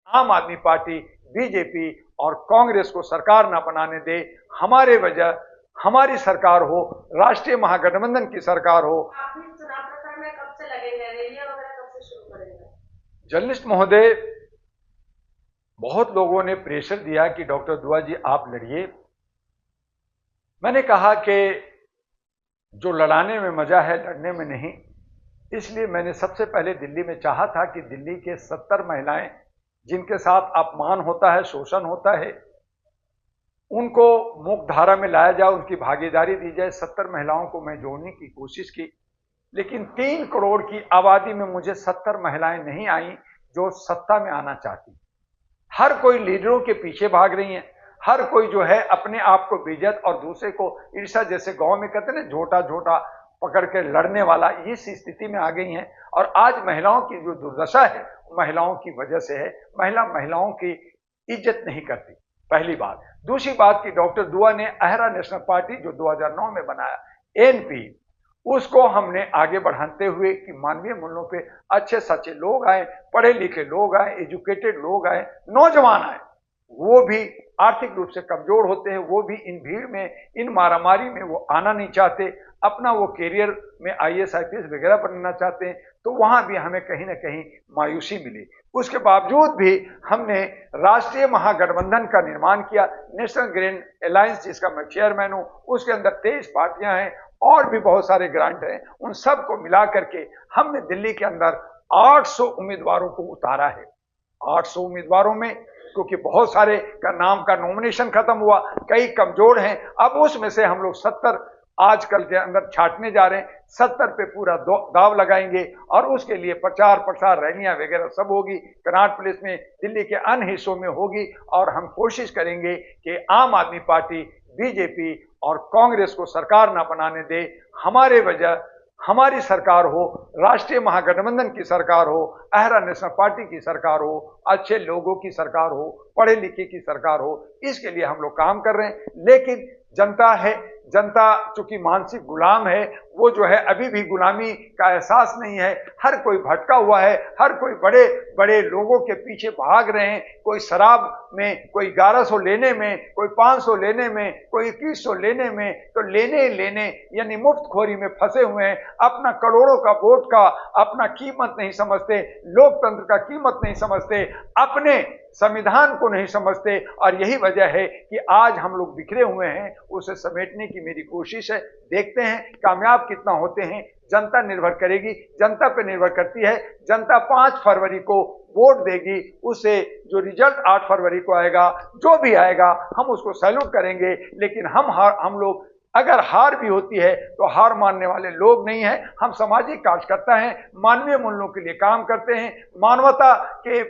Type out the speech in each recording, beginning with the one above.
आम आदमी party, BJP और कांग्रेस को सरकार ना बनाने दे। हमारे वजह हमारी सरकार हो, राष्ट्रीय महागठबंधन की सरकार हो। आप भी चुनाव प्रचार में कब से लगेंगे? रैलियां वगैरह कब से शुरू करेंगे? जर्नलिस्ट महोदय, बहुत लोगों ने प्रेशर दिया कि डॉक्टर दुआ जी आप लड़िए। मैंने कहा कि जो लड़ाने में मजा है लड़ने में नहीं। इसलिए मैंने सबसे पहले दिल्ली में चाहा था कि दिल्ली के 70 महिलाएं जिनके साथ अपमान होता है, शोषण होता है, उनको मुख्य धारा में लाया जाए, उनकी भागीदारी दी जाए। 70 महिलाओं को मैं जोड़ने की कोशिश की, लेकिन 3 करोड़ की आबादी में मुझे 70 महिलाएं नहीं आई जो सत्ता में आना चाहती। हर कोई लीडरों के पीछे भाग रही हैं, हर कोई जो है अपने आप को बेइज्जत और दूसरे को ईर्ष्या, जैसे गांव में कहते हैं ना, झोटा झोटा पकड़ के लड़ने वाला, इस स्थिति में आ गई हैं। और आज महिलाओं की जो दुर्दशा है महिलाओं की वजह से है। महिलाओं की इज्जत नहीं करती, पहली बात। दूसरी बात कि डॉक्टर दुआ ने अहरा नेशनल पार्टी जो 2009 में बनाया, एएनपी, उसको हमने आगे बढ़ाते हुए कि मानवीय मूल्यों पे अच्छे सच्चे लोग आए, पढ़े लिखे लोग आए, एजुकेटेड लोग आए, नौजवान आए। वो भी आर्थिक रूप से कमजोर होते हैं, वो भी इन भीड़ में, इन मारामारी में वो आना नहीं चाहते, अपना वो कैरियर में आईएएस आईपीएस वगैरह बनना चाहते हैं। तो वहां भी हमें कहीं ना कहीं मायूसी मिली। उसके बावजूद भी हमने राष्ट्रीय महागठबंधन का निर्माण किया, नेशनल ग्रीन अलायंस जिसका मैं चेयरमैन हूं। उसके अंदर 23 पार्टियां हैं और भी बहुत सारे ग्रांट हैं। उन सब को मिला करके हमने दिल्ली के अंदर 800 उम्मीदवारों को उतारा है। 800 उम्मीदवारों में, क्योंकि बहुत सारे का नाम का नॉमिनेशन खत्म हुआ, कई कमजोर हैं, अब उसमें से हम लोग 70 आजकल के अंदर छांटने जा रहे हैं। 70 पे पूरा दाव लगाएंगे और उसके लिए प्रचार प्रसार, रैलियां वगैरह सब होगी। कनॉट प्लेस में, दिल्ली के अन्य हिस्सों में होगी। और हम कोशिश करेंगे कि आम आदमी पार्टी, बीजेपी और कांग्रेस को सरकार ना बनाने दे। हमारे वजह हमारी सरकार हो, राष्ट्रीय महागठबंधन की सरकार हो, अहरा नेशनल पार्टी की सरकार हो, अच्छे लोगों की सरकार हो, पढ़े लिखे की सरकार हो। इसके लिए हम लोग काम कर रहे हैं। लेकिन जनता है, जनता चूंकि मानसिक गुलाम है, वो जो है अभी भी गुलामी का एहसास नहीं है। हर कोई भटका हुआ है, हर कोई बड़े बड़े लोगों के पीछे भाग रहे हैं। कोई शराब में, कोई 1100 लेने में, कोई 500 लेने में, कोई 2100 लेने में, तो लेने यानी मुफ्तखोरी में फंसे हुए हैं। अपना करोड़ों का वोट का अपना कीमत नहीं समझते, लोकतंत्र का कीमत नहीं समझते, अपने संविधान को नहीं समझते। और यही वजह है कि आज हम लोग बिखरे हुए हैं। उसे समेटने की मेरी कोशिश है। देखते हैं कामयाब कितना होते हैं। जनता निर्भर करेगी, जनता पे निर्भर करती है। जनता 5 फरवरी को वोट देगी, उसे जो रिजल्ट 8 फरवरी को आएगा, जो भी आएगा, हम उसको सैल्यूट करेंगे। लेकिन हम लोग अगर हार भी होती है तो हार मानने वाले लोग नहीं हैं। हम सामाजिक कार्यकर्ता हैं, मानवीय मूल्यों के लिए काम करते हैं, मानवता के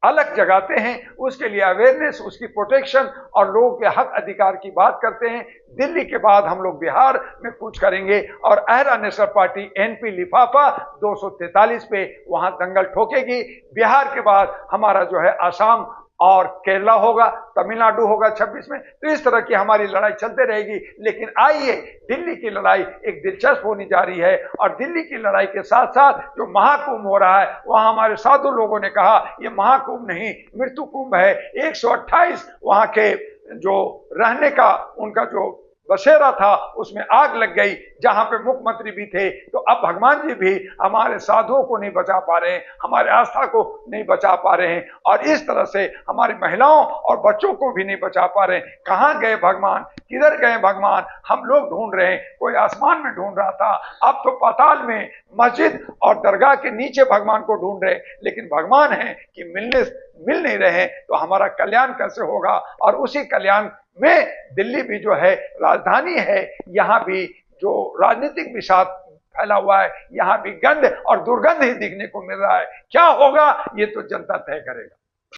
अलग जगाते हैं, उसके लिए अवेयरनेस, उसकी प्रोटेक्शन और लोगों के हक अधिकार की बात करते हैं। दिल्ली के बाद हम लोग बिहार में कूच करेंगे और अहरा नेशनल पार्टी एनपी लिफाफा 243 पे वहां दंगल ठोकेगी। बिहार के बाद हमारा जो है आसाम और केरला होगा, तमिलनाडु होगा 26 में। तो इस तरह की हमारी लड़ाई चलते रहेगी। लेकिन आइए, दिल्ली की लड़ाई एक दिलचस्प होने जा रही है। और दिल्ली की लड़ाई के साथ साथ जो महाकुंभ हो रहा है, वहां हमारे साधु लोगों ने कहा ये महाकुंभ नहीं, मृत्यु कुंभ है। 128 वहां के जो रहने का उनका जो बसेरा था, उसमें आग लग गई, जहां पे मुख्यमंत्री भी थे। तो अब भगवान जी भी हमारे साधुओं को नहीं बचा पा रहे हैं, हमारे आस्था को नहीं बचा पा रहे हैं, और इस तरह से हमारी महिलाओं और बच्चों को भी नहीं बचा पा रहे हैं। कहां गए भगवान, किधर गए भगवान? हम लोग ढूंढ रहे हैं। कोई आसमान में ढूंढ रहा था, अब तो पाताल में, मस्जिद और दरगाह के नीचे भगवान को ढूंढ रहे। लेकिन भगवान है कि मिल नहीं रहे, तो हमारा कल्याण कैसे होगा? और उसी कल्याण में दिल्ली भी जो है राजधानी है, यहां भी जो राजनीतिक विषाद फैला हुआ है, यहां भी गंध और दुर्गंध ही दिखने को मिल रहा है। क्या होगा ये तो जनता तय करेगा।